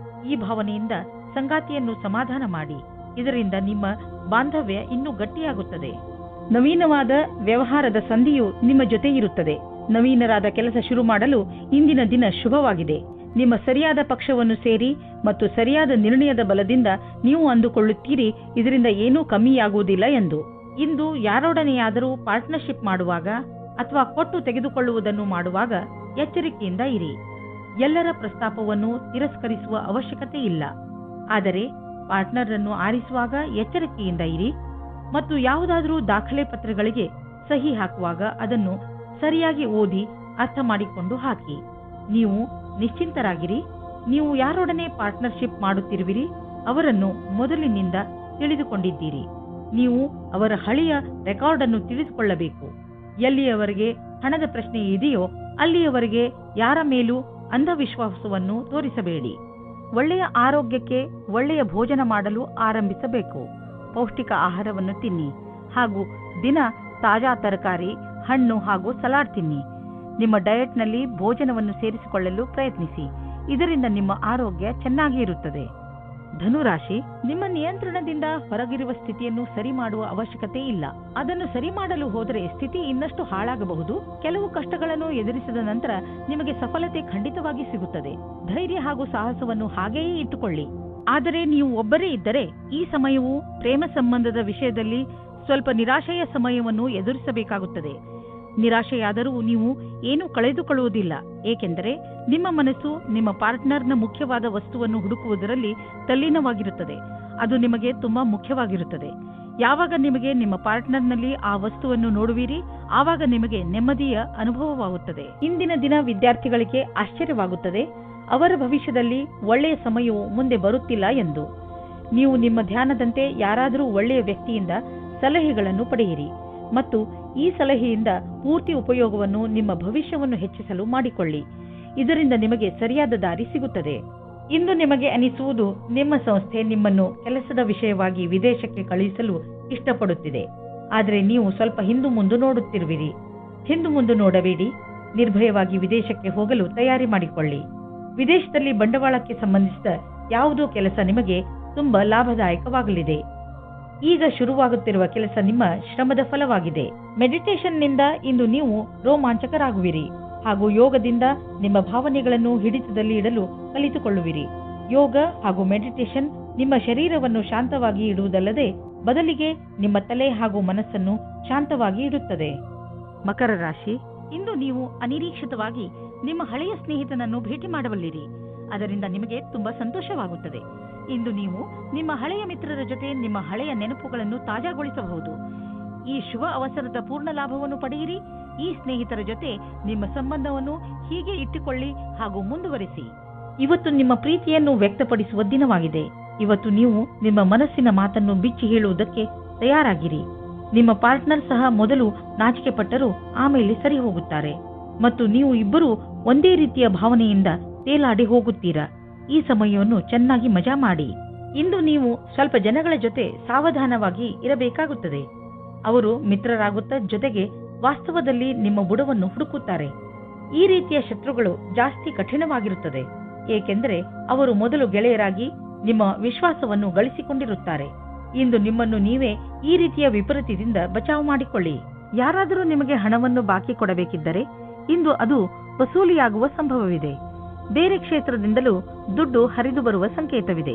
ಈ ಭಾವನೆಯಿಂದ ಸಂಗಾತಿಯನ್ನು ಸಮಾಧಾನ ಮಾಡಿ. ಇದರಿಂದ ನಿಮ್ಮ ಬಾಂಧವ್ಯ ಇನ್ನೂ ಗಟ್ಟಿಯಾಗುತ್ತದೆ. ನವೀನವಾದ ವ್ಯವಹಾರದ ಸಂಧಿಯು ನಿಮ್ಮ ಜೊತೆ ಇರುತ್ತದೆ. ನವೀನರಾದ ಕೆಲಸ ಶುರು ಮಾಡಲು ಇಂದಿನ ದಿನ ಶುಭವಾಗಿದೆ. ನಿಮ್ಮ ಸರಿಯಾದ ಪಕ್ಷವನ್ನು ಸೇರಿ ಮತ್ತು ಸರಿಯಾದ ನಿರ್ಣಯದ ಬಲದಿಂದ ನೀವು ಅಂದುಕೊಳ್ಳುತ್ತೀರಿ ಇದರಿಂದ ಏನೂ ಕಮ್ಮಿಯಾಗುವುದಿಲ್ಲ ಎಂದು. ಇಂದು ಯಾರೊಡನೆಯಾದರೂ ಪಾರ್ಟ್ನರ್ಶಿಪ್ ಮಾಡುವಾಗ ಅಥವಾ ಕೊಟ್ಟು ತೆಗೆದುಕೊಳ್ಳುವುದನ್ನು ಮಾಡುವಾಗ ಎಚ್ಚರಿಕೆಯಿಂದ ಇರಿ. ಎಲ್ಲರ ಪ್ರಸ್ತಾಪವನ್ನು ತಿರಸ್ಕರಿಸುವ ಅವಶ್ಯಕತೆ ಇಲ್ಲ, ಆದರೆ ಪಾರ್ಟ್ನರ್ ಅನ್ನು ಆರಿಸುವಾಗ ಎಚ್ಚರಿಕೆಯಿಂದ ಇರಿ ಮತ್ತು ಯಾವುದಾದರೂ ದಾಖಲೆ ಪತ್ರಗಳಿಗೆ ಸಹಿ ಹಾಕುವಾಗ ಅದನ್ನು ಸರಿಯಾಗಿ ಓದಿ ಅರ್ಥ ಮಾಡಿಕೊಂಡು ಹಾಕಿ. ನೀವು ನಿಶ್ಚಿಂತರಾಗಿರಿ. ನೀವು ಯಾರೊಡನೆ ಪಾರ್ಟ್ನರ್ಶಿಪ್ ಮಾಡುತ್ತಿರುವಿರಿ ಅವರನ್ನು ಮೊದಲಿನಿಂದ ತಿಳಿದುಕೊಂಡಿದ್ದೀರಿ. ನೀವು ಅವರ ಹಳೆಯ ರೆಕಾರ್ಡ್ ಅನ್ನು ತಿಳಿದುಕೊಳ್ಳಬೇಕು. ಎಲ್ಲಿಯವರೆಗೆ ಹಣದ ಪ್ರಶ್ನೆ ಇದೆಯೋ ಅಲ್ಲಿಯವರೆಗೆ ಯಾರ ಮೇಲೂ ಅಂಧವಿಶ್ವಾಸವನ್ನು ತೋರಿಸಬೇಡಿ. ಒಳ್ಳೆಯ ಆರೋಗ್ಯಕ್ಕೆ ಒಳ್ಳೆಯ ಭೋಜನ ಮಾಡಲು ಆರಂಭಿಸಬೇಕು. ಪೌಷ್ಟಿಕ ಆಹಾರವನ್ನು ತಿನ್ನಿ ಹಾಗೂ ದಿನ ತಾಜಾ ತರಕಾರಿ, ಹಣ್ಣು ಹಾಗೂ ಸಲಾಡ್ ತಿನ್ನಿ. ನಿಮ್ಮ ಡಯಟ್ನಲ್ಲಿ ಭೋಜನವನ್ನು ಸೇರಿಸಿಕೊಳ್ಳಲು ಪ್ರಯತ್ನಿಸಿ. ಇದರಿಂದ ನಿಮ್ಮ ಆರೋಗ್ಯ ಚೆನ್ನಾಗಿ ಇರುತ್ತದೆ. ಧನುರಾಶಿ, ನಿಮ್ಮ ನಿಯಂತ್ರಣದಿಂದ ಹೊರಗಿರುವ ಸ್ಥಿತಿಯನ್ನು ಸರಿ ಮಾಡುವ ಅವಶ್ಯಕತೆ ಇಲ್ಲ. ಅದನ್ನು ಸರಿ ಮಾಡಲು ಹೋದರೆ ಸ್ಥಿತಿ ಇನ್ನಷ್ಟು ಹಾಳಾಗಬಹುದು. ಕೆಲವು ಕಷ್ಟಗಳನ್ನು ಎದುರಿಸಿದ ನಂತರ ನಿಮಗೆ ಸಫಲತೆ ಖಂಡಿತವಾಗಿ ಸಿಗುತ್ತದೆ. ಧೈರ್ಯ ಹಾಗೂ ಸಾಹಸವನ್ನು ಹಾಗೆಯೇ ಇಟ್ಟುಕೊಳ್ಳಿ. ಆದರೆ ನೀವು ಒಬ್ಬರೇ ಇದ್ದರೆ ಈ ಸಮಯವು ಪ್ರೇಮ ಸಂಬಂಧದ ವಿಷಯದಲ್ಲಿ ಸ್ವಲ್ಪ ನಿರಾಶೆಯ ಸಮಯವನ್ನು ಎದುರಿಸಬೇಕಾಗುತ್ತದೆ. ನಿರಾಶೆಯಾದರೂ ನೀವು ಏನೂ ಕಳೆದುಕೊಳ್ಳುವುದಿಲ್ಲ, ಏಕೆಂದರೆ ನಿಮ್ಮ ಮನಸ್ಸು ನಿಮ್ಮ ಪಾರ್ಟ್ನರ್ನ ಮುಖ್ಯವಾದ ವಸ್ತುವನ್ನು ಹುಡುಕುವುದರಲ್ಲಿ ತಲ್ಲೀನವಾಗಿರುತ್ತದೆ. ಅದು ನಿಮಗೆ ತುಂಬಾ ಮುಖ್ಯವಾಗಿರುತ್ತದೆ. ಯಾವಾಗ ನಿಮಗೆ ನಿಮ್ಮ ಪಾರ್ಟ್ನರ್ನಲ್ಲಿ ಆ ವಸ್ತುವನ್ನು ನೋಡುವಿರಿ ಆವಾಗ ನಿಮಗೆ ನೆಮ್ಮದಿಯ ಅನುಭವವಾಗುತ್ತದೆ. ಇಂದಿನ ದಿನ ವಿದ್ಯಾರ್ಥಿಗಳಿಗೆ ಆಶ್ಚರ್ಯವಾಗುತ್ತದೆ ಅವರ ಭವಿಷ್ಯದಲ್ಲಿ ಒಳ್ಳೆಯ ಸಮಯವು ಮುಂದೆ ಬರುತ್ತಿಲ್ಲ ಎಂದು. ನೀವು ನಿಮ್ಮ ಧ್ಯಾನದಂತೆ ಯಾರಾದರೂ ಒಳ್ಳೆಯ ವ್ಯಕ್ತಿಯಿಂದ ಸಲಹೆಗಳನ್ನು ಪಡೆಯಿರಿ ಮತ್ತು ಈ ಸಲಹೆಯಿಂದ ಪೂರ್ತಿ ಉಪಯೋಗವನ್ನು ನಿಮ್ಮ ಭವಿಷ್ಯವನ್ನು ಹೆಚ್ಚಿಸಲು ಮಾಡಿಕೊಳ್ಳಿ. ಇದರಿಂದ ನಿಮಗೆ ಸರಿಯಾದ ದಾರಿ ಸಿಗುತ್ತದೆ. ಇಂದು ನಿಮಗೆ ಅನಿಸುವುದು ನಿಮ್ಮ ಸಂಸ್ಥೆ ನಿಮ್ಮನ್ನು ಕೆಲಸದ ವಿಷಯವಾಗಿ ವಿದೇಶಕ್ಕೆ ಕಳುಹಿಸಲು ಇಷ್ಟಪಡುತ್ತಿದೆ. ಆದರೆ ನೀವು ಸ್ವಲ್ಪ ಹಿಂದು ಮುಂದು ನೋಡುತ್ತಿರುವಿರಿ. ಹಿಂದು ಮುಂದು ನೋಡಬೇಡಿ. ನಿರ್ಭಯವಾಗಿ ವಿದೇಶಕ್ಕೆ ಹೋಗಲು ತಯಾರಿ ಮಾಡಿಕೊಳ್ಳಿ. ವಿದೇಶದಲ್ಲಿ ಬಂಡವಾಳಕ್ಕೆ ಸಂಬಂಧಿಸಿದ ಯಾವುದೋ ಕೆಲಸ ನಿಮಗೆ ತುಂಬಾ ಲಾಭದಾಯಕವಾಗಲಿದೆ. ಈಗ ಶುರುವಾಗುತ್ತಿರುವ ಕೆಲಸ ನಿಮ್ಮ ಶ್ರಮದ ಫಲವಾಗಿದೆ. ಮೆಡಿಟೇಷನ್ನಿಂದ ಇಂದು ನೀವು ರೋಮಾಂಚಕರಾಗುವಿರಿ ಹಾಗೂ ಯೋಗದಿಂದ ನಿಮ್ಮ ಭಾವನೆಗಳನ್ನು ಹಿಡಿತದಲ್ಲಿ ಇಡಲು ಕಲಿತುಕೊಳ್ಳುವಿರಿ. ಯೋಗ ಹಾಗೂ ಮೆಡಿಟೇಷನ್ ನಿಮ್ಮ ಶರೀರವನ್ನು ಶಾಂತವಾಗಿ ಇಡುವುದಲ್ಲದೆ ಬದಲಿಗೆ ನಿಮ್ಮ ತಲೆ ಹಾಗೂ ಮನಸ್ಸನ್ನು ಶಾಂತವಾಗಿ ಇಡುತ್ತದೆ. ಮಕರ ರಾಶಿ, ಇಂದು ನೀವು ಅನಿರೀಕ್ಷಿತವಾಗಿ ನಿಮ್ಮ ಹಳೆಯ ಸ್ನೇಹಿತನನ್ನು ಭೇಟಿ ಮಾಡಬಲ್ಲಿರಿ. ಅದರಿಂದ ನಿಮಗೆ ತುಂಬಾ ಸಂತೋಷವಾಗುತ್ತದೆ. ಇಂದು ನೀವು ನಿಮ್ಮ ಹಳೆಯ ಮಿತ್ರರ ಜೊತೆ ನಿಮ್ಮ ಹಳೆಯ ನೆನಪುಗಳನ್ನು ತಾಜಾಗೊಳಿಸಬಹುದು. ಈ ಶುಭ ಅವಸರದ ಪೂರ್ಣ ಲಾಭವನ್ನು ಪಡೆಯಿರಿ. ಈ ಸ್ನೇಹಿತರ ಜೊತೆ ನಿಮ್ಮ ಸಂಬಂಧವನ್ನು ಹೀಗೆ ಇಟ್ಟುಕೊಳ್ಳಿ ಹಾಗೂ ಮುಂದುವರಿಸಿ. ಇವತ್ತು ನಿಮ್ಮ ಪ್ರೀತಿಯನ್ನು ವ್ಯಕ್ತಪಡಿಸುವ ದಿನವಾಗಿದೆ. ಇವತ್ತು ನೀವು ನಿಮ್ಮ ಮನಸ್ಸಿನ ಮಾತನ್ನು ಬಿಚ್ಚಿ ಹೇಳುವುದಕ್ಕೆ ತಯಾರಾಗಿರಿ. ನಿಮ್ಮ ಪಾರ್ಟ್ನರ್ ಸಹ ಮೊದಲು ನಾಚಿಕೆ ಪಟ್ಟರೂ ಆಮೇಲೆ ಸರಿ ಹೋಗುತ್ತಾರೆ ಮತ್ತು ನೀವು ಇಬ್ಬರೂ ಒಂದೇ ರೀತಿಯ ಭಾವನೆಯಿಂದ ತೇಲಾಡಿ ಹೋಗುತ್ತೀರಾ. ಈ ಸಮಯವನ್ನು ಚೆನ್ನಾಗಿ ಮಜಾ ಮಾಡಿ. ಇಂದು ನೀವು ಸ್ವಲ್ಪ ಜನಗಳ ಜೊತೆ ಸಾವಧಾನವಾಗಿ ಇರಬೇಕಾಗುತ್ತದೆ. ಅವರು ಮಿತ್ರರಾಗುತ್ತಾ ಜೊತೆಗೆ ವಾಸ್ತವದಲ್ಲಿ ನಿಮ್ಮ ಬುಡವನ್ನು ಹುಡುಕುತ್ತಾರೆ. ಈ ರೀತಿಯ ಶತ್ರುಗಳು ಜಾಸ್ತಿ ಕಠಿಣವಾಗಿರುತ್ತದೆ, ಏಕೆಂದರೆ ಅವರು ಮೊದಲು ಗೆಳೆಯರಾಗಿ ನಿಮ್ಮ ವಿಶ್ವಾಸವನ್ನು ಗಳಿಸಿಕೊಂಡಿರುತ್ತಾರೆ. ಇಂದು ನಿಮ್ಮನ್ನು ನೀವೇ ಈ ರೀತಿಯ ವಿಪರೀತದಿಂದ ಬಚಾವ್ ಮಾಡಿಕೊಳ್ಳಿ. ಯಾರಾದರೂ ನಿಮಗೆ ಹಣವನ್ನು ಬಾಕಿ ಕೊಡಬೇಕಿದ್ದರೆ ಇಂದು ಅದು ವಸೂಲಿಯಾಗುವ ಸಂಭವವಿದೆ. ಬೇರೆ ಕ್ಷೇತ್ರದಿಂದಲೂ ದುಡ್ಡು ಹರಿದು ಬರುವ ಸಂಕೇತವಿದೆ.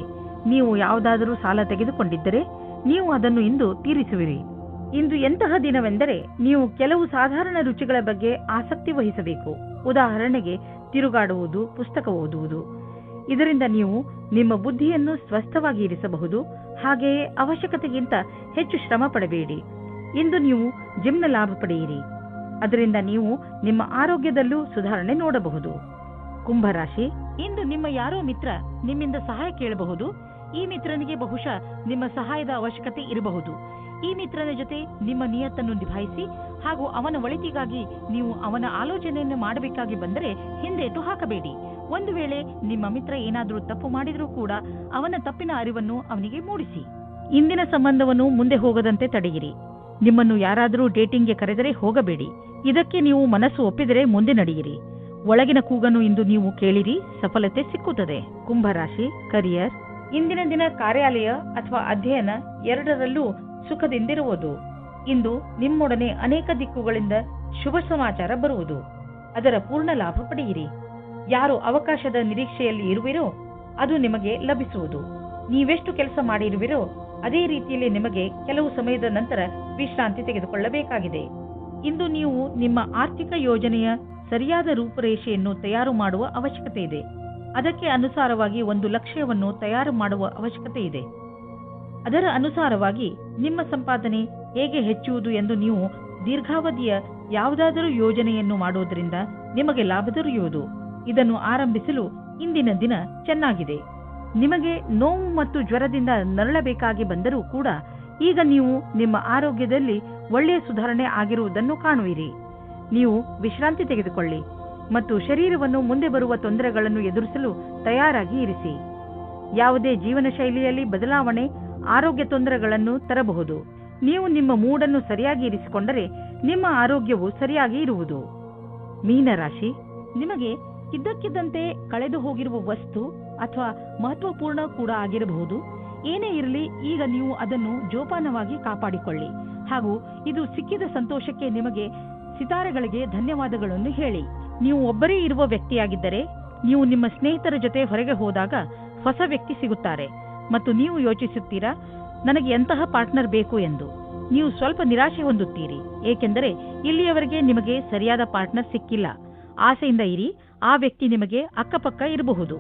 ನೀವು ಯಾವುದಾದರೂ ಸಾಲ ತೆಗೆದುಕೊಂಡಿದ್ದರೆ ನೀವು ಅದನ್ನು ಇಂದು ತೀರಿಸುವಿರಿ. ಇಂದು ಎಂತಹ ದಿನವೆಂದರೆ ನೀವು ಕೆಲವು ಸಾಧಾರಣ ರುಚಿಗಳ ಬಗ್ಗೆ ಆಸಕ್ತಿ ವಹಿಸಬೇಕು. ಉದಾಹರಣೆಗೆ ತಿರುಗಾಡುವುದು, ಪುಸ್ತಕ ಓದುವುದು. ಇದರಿಂದ ನೀವು ನಿಮ್ಮ ಬುದ್ಧಿಯನ್ನು ಸ್ವಸ್ಥವಾಗಿ ಇರಿಸಬಹುದು. ಹಾಗೆಯೇ ಅವಶ್ಯಕತೆಗಿಂತ ಹೆಚ್ಚು ಶ್ರಮ ಪಡಬೇಡಿ. ಇಂದು ನೀವು ಜಿಮ್ನ ಲಾಭ ಪಡೆಯಿರಿ. ಅದರಿಂದ ನೀವು ನಿಮ್ಮ ಆರೋಗ್ಯದಲ್ಲೂ ಸುಧಾರಣೆ ನೋಡಬಹುದು. ಕುಂಭರಾಶಿ, ಇಂದು ನಿಮ್ಮ ಯಾರೋ ಮಿತ್ರ ನಿಮ್ಮಿಂದ ಸಹಾಯ ಕೇಳಬಹುದು. ಈ ಮಿತ್ರನಿಗೆ ಬಹುಶಃ ನಿಮ್ಮ ಸಹಾಯದ ಅವಶ್ಯಕತೆ ಇರಬಹುದು. ಈ ಮಿತ್ರನ ಜೊತೆ ನಿಮ್ಮ ನಿಯತ್ತನ್ನು ನಿಭಾಯಿಸಿ ಹಾಗೂ ಅವನ ಒಳಿತಿಗಾಗಿ ನೀವು ಅವನ ಆಲೋಚನೆಯನ್ನು ಮಾಡಬೇಕಾಗಿ ಬಂದರೆ ಹಿಂದೇಟು ಹಾಕಬೇಡಿ. ಒಂದು ವೇಳೆ ನಿಮ್ಮ ಮಿತ್ರ ಏನಾದರೂ ತಪ್ಪು ಮಾಡಿದರೂ ಕೂಡ ಅವನ ತಪ್ಪಿನ ಅರಿವನ್ನು ಅವನಿಗೆ ಮೂಡಿಸಿ. ಇಂದಿನ ಸಂಬಂಧವನ್ನು ಮುಂದೆ ಹೋಗದಂತೆ ತಡೆಯಿರಿ. ನಿಮ್ಮನ್ನು ಯಾರಾದರೂ ಡೇಟಿಂಗ್ಗೆ ಕರೆದರೆ ಹೋಗಬೇಡಿ. ಇದಕ್ಕೆ ನೀವು ಮನಸ್ಸು ಒಪ್ಪಿದರೆ ಮುಂದೆ ನಡೆಯಿರಿ. ಒಳಗಿನ ಕೂಗನ್ನು ಇಂದು ನೀವು ಕೇಳಿರಿ, ಸಫಲತೆ ಸಿಕ್ಕುತ್ತದೆ. ಕುಂಭರಾಶಿ, ಕರಿಯರ್. ಇಂದಿನ ದಿನ ಕಾರ್ಯಾಲಯ ಅಥವಾ ಅಧ್ಯಯನ ಎರಡರಲ್ಲೂ ಸುಖದಿಂದಿರುವುದು. ಇಂದು ನಿಮ್ಮೊಡನೆ ಅನೇಕ ದಿಕ್ಕುಗಳಿಂದ ಶುಭ ಸಮಾಚಾರ ಬರುವುದು. ಅದರ ಪೂರ್ಣ ಲಾಭ ಪಡೆಯಿರಿ. ಯಾರು ಅವಕಾಶದ ನಿರೀಕ್ಷೆಯಲ್ಲಿ ಇರುವಿರೋ ಅದು ನಿಮಗೆ ಲಭಿಸುವುದು. ನೀವೆಷ್ಟು ಕೆಲಸ ಮಾಡಿರುವಿರೋ ಅದೇ ರೀತಿಯಲ್ಲಿ ನಿಮಗೆ ಕೆಲವು ಸಮಯದ ನಂತರ ವಿಶ್ರಾಂತಿ ತೆಗೆದುಕೊಳ್ಳಬೇಕಾಗಿದೆ. ಇಂದು ನೀವು ನಿಮ್ಮ ಆರ್ಥಿಕ ಯೋಜನೆಯ ಸರಿಯಾದ ರೂಪುರೇಷೆಯನ್ನು ತಯಾರು ಮಾಡುವ ಅವಶ್ಯಕತೆ ಇದೆ. ಅದಕ್ಕೆ ಅನುಸಾರವಾಗಿ ಒಂದು ಲಕ್ಷ್ಯವನ್ನು ತಯಾರು ಮಾಡುವ ಅವಶ್ಯಕತೆ ಇದೆ. ಅದರ ಅನುಸಾರವಾಗಿ ನಿಮ್ಮ ಸಂಪಾದನೆ ಹೇಗೆ ಹೆಚ್ಚುವುದು ಎಂದು ನೀವು ದೀರ್ಘಾವಧಿಯ ಯಾವುದಾದರೂ ಯೋಜನೆಯನ್ನು ಮಾಡುವುದರಿಂದ ನಿಮಗೆ ಲಾಭ ದೊರೆಯುವುದು. ಇದನ್ನು ಆರಂಭಿಸಲು ಇಂದಿನ ದಿನ ಚೆನ್ನಾಗಿದೆ. ನಿಮಗೆ ನೋವು ಮತ್ತು ಜ್ವರದಿಂದ ನರಳಬೇಕಾಗಿ ಬಂದರೂ ಕೂಡ ಈಗ ನೀವು ನಿಮ್ಮ ಆರೋಗ್ಯದಲ್ಲಿ ಒಳ್ಳೆಯ ಸುಧಾರಣೆ ಆಗಿರುವುದನ್ನು ಕಾಣುವಿರಿ. ನೀವು ವಿಶ್ರಾಂತಿ ತೆಗೆದುಕೊಳ್ಳಿ ಮತ್ತು ಶರೀರವನ್ನು ಮುಂದೆ ಬರುವ ತೊಂದರೆಗಳನ್ನು ಎದುರಿಸಲು ತಯಾರಾಗಿ ಇರಿಸಿ. ಯಾವುದೇ ಜೀವನ ಶೈಲಿಯಲ್ಲಿ ಬದಲಾವಣೆ ಆರೋಗ್ಯ ತೊಂದರೆಗಳನ್ನು ತರಬಹುದು. ನೀವು ನಿಮ್ಮ ಮೂಡನ್ನು ಸರಿಯಾಗಿ ಇರಿಸಿಕೊಂಡರೆ ನಿಮ್ಮ ಆರೋಗ್ಯವು ಸರಿಯಾಗಿ ಇರುವುದು. ಮೀನರಾಶಿ, ನಿಮಗೆ ಇದ್ದಕ್ಕಿದ್ದಂತೆ ಕಳೆದು ಹೋಗಿರುವ ವಸ್ತು ಅಥವಾ ಮಹತ್ವಪೂರ್ಣ ಕೂಡ ಆಗಿರಬಹುದು. ಏನೇ ಇರಲಿ, ಈಗ ನೀವು ಅದನ್ನು ಜೋಪಾನವಾಗಿ ಕಾಪಾಡಿಕೊಳ್ಳಿ ಹಾಗೂ ಇದು ಸಿಕ್ಕಿದ ಸಂತೋಷಕ್ಕೆ ನಿಮಗೆ ಸಿತಾರೆಗಳಿಗೆ ಧನ್ಯವಾದಗಳನ್ನು ಹೇಳಿ. ನೀವು ಒಬ್ಬರೇ ಇರುವ ವ್ಯಕ್ತಿಯಾಗಿದ್ದರೆ ನೀವು ನಿಮ್ಮ ಸ್ನೇಹಿತರ ಜೊತೆ ಹೊರಗೆ ಹೋದಾಗ ಹೊಸ ವ್ಯಕ್ತಿ ಸಿಗುತ್ತಾರೆ ಮತ್ತು ನೀವು ಯೋಚಿಸುತ್ತೀರಾ, ನನಗೆ ಎಂತಹ ಪಾರ್ಟ್ನರ್ ಬೇಕು ಎಂದು. ನೀವು ಸ್ವಲ್ಪ ನಿರಾಶೆ ಹೊಂದುತ್ತೀರಿ, ಏಕೆಂದರೆ ಇಲ್ಲಿಯವರೆಗೆ ನಿಮಗೆ ಸರಿಯಾದ ಪಾರ್ಟ್ನರ್ ಸಿಕ್ಕಿಲ್ಲ. ಆಸೆಯಿಂದ ಇರಿ, ಆ ವ್ಯಕ್ತಿ ನಿಮಗೆ ಅಕ್ಕಪಕ್ಕ ಇರಬಹುದು.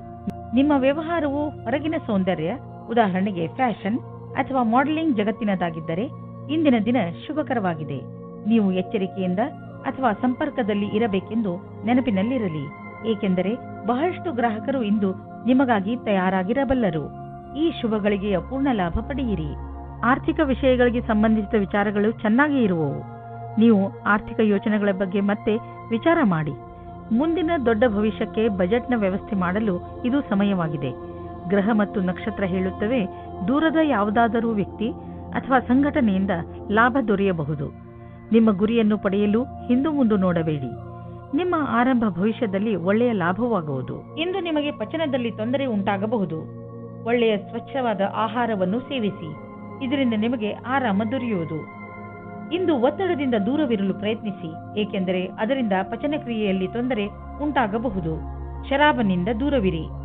ನಿಮ್ಮ ವ್ಯವಹಾರವು ಹೊರಗಿನ ಸೌಂದರ್ಯ, ಉದಾಹರಣೆಗೆ ಫ್ಯಾಷನ್ ಅಥವಾ ಮಾಡೆಲಿಂಗ್ ಜಗತ್ತಿನದಾಗಿದ್ದರೆ ಇಂದಿನ ದಿನ ಶುಭಕರವಾಗಿದೆ. ನೀವು ಎಚ್ಚರಿಕೆಯಿಂದ ಅಥವಾ ಸಂಪರ್ಕದಲ್ಲಿ ಇರಬೇಕೆಂದು ನೆನಪಿನಲ್ಲಿರಲಿ, ಏಕೆಂದರೆ ಬಹಳಷ್ಟು ಗ್ರಾಹಕರು ಇಂದು ನಿಮಗಾಗಿ ತಯಾರಾಗಿರಬಲ್ಲರು. ಈ ಶುಭಗಳಿಗೆಯ ಪೂರ್ಣ ಲಾಭ ಪಡೆಯಿರಿ. ಆರ್ಥಿಕ ವಿಷಯಗಳಿಗೆ ಸಂಬಂಧಿಸಿದ ವಿಚಾರಗಳು ಚೆನ್ನಾಗಿ ಇರುವವು. ನೀವು ಆರ್ಥಿಕ ಯೋಜನೆಗಳ ಬಗ್ಗೆ ಮತ್ತೆ ವಿಚಾರ ಮಾಡಿ. ಮುಂದಿನ ದೊಡ್ಡ ಭವಿಷ್ಯಕ್ಕೆ ಬಜೆಟ್ನ ವ್ಯವಸ್ಥೆ ಮಾಡಲು ಇದು ಸಮಯವಾಗಿದೆ. ಗ್ರಹ ಮತ್ತು ನಕ್ಷತ್ರ ಹೇಳುತ್ತವೆ, ದೂರದ ಯಾವುದಾದರೂ ವ್ಯಕ್ತಿ ಅಥವಾ ಸಂಘಟನೆಯಿಂದ ಲಾಭ ದೊರೆಯಬಹುದು. ನಿಮ್ಮ ಗುರಿಯನ್ನು ಪಡೆಯಲು ಹಿಂದು ಮುಂದು ನೋಡಬೇಡಿ. ನಿಮ್ಮ ಆರಂಭ ಭವಿಷ್ಯದಲ್ಲಿ ಒಳ್ಳೆಯ ಲಾಭವಾಗುವುದು. ಇಂದು ನಿಮಗೆ ಪಚನದಲ್ಲಿ ತೊಂದರೆ ಉಂಟಾಗಬಹುದು. ಒಳ್ಳೆಯ ಸ್ವಚ್ಛವಾದ ಆಹಾರವನ್ನು ಸೇವಿಸಿ, ಇದರಿಂದ ನಿಮಗೆ ಆರಾಮ ದೊರೆಯುವುದು. ಇಂದು ಒತ್ತಡದಿಂದ ದೂರವಿರಲು ಪ್ರಯತ್ನಿಸಿ, ಏಕೆಂದರೆ ಅದರಿಂದ ಪಚನ ಕ್ರಿಯೆಯಲ್ಲಿ ತೊಂದರೆ ಉಂಟಾಗಬಹುದು. ಶರಾಬನಿಂದ ದೂರವಿರಿ.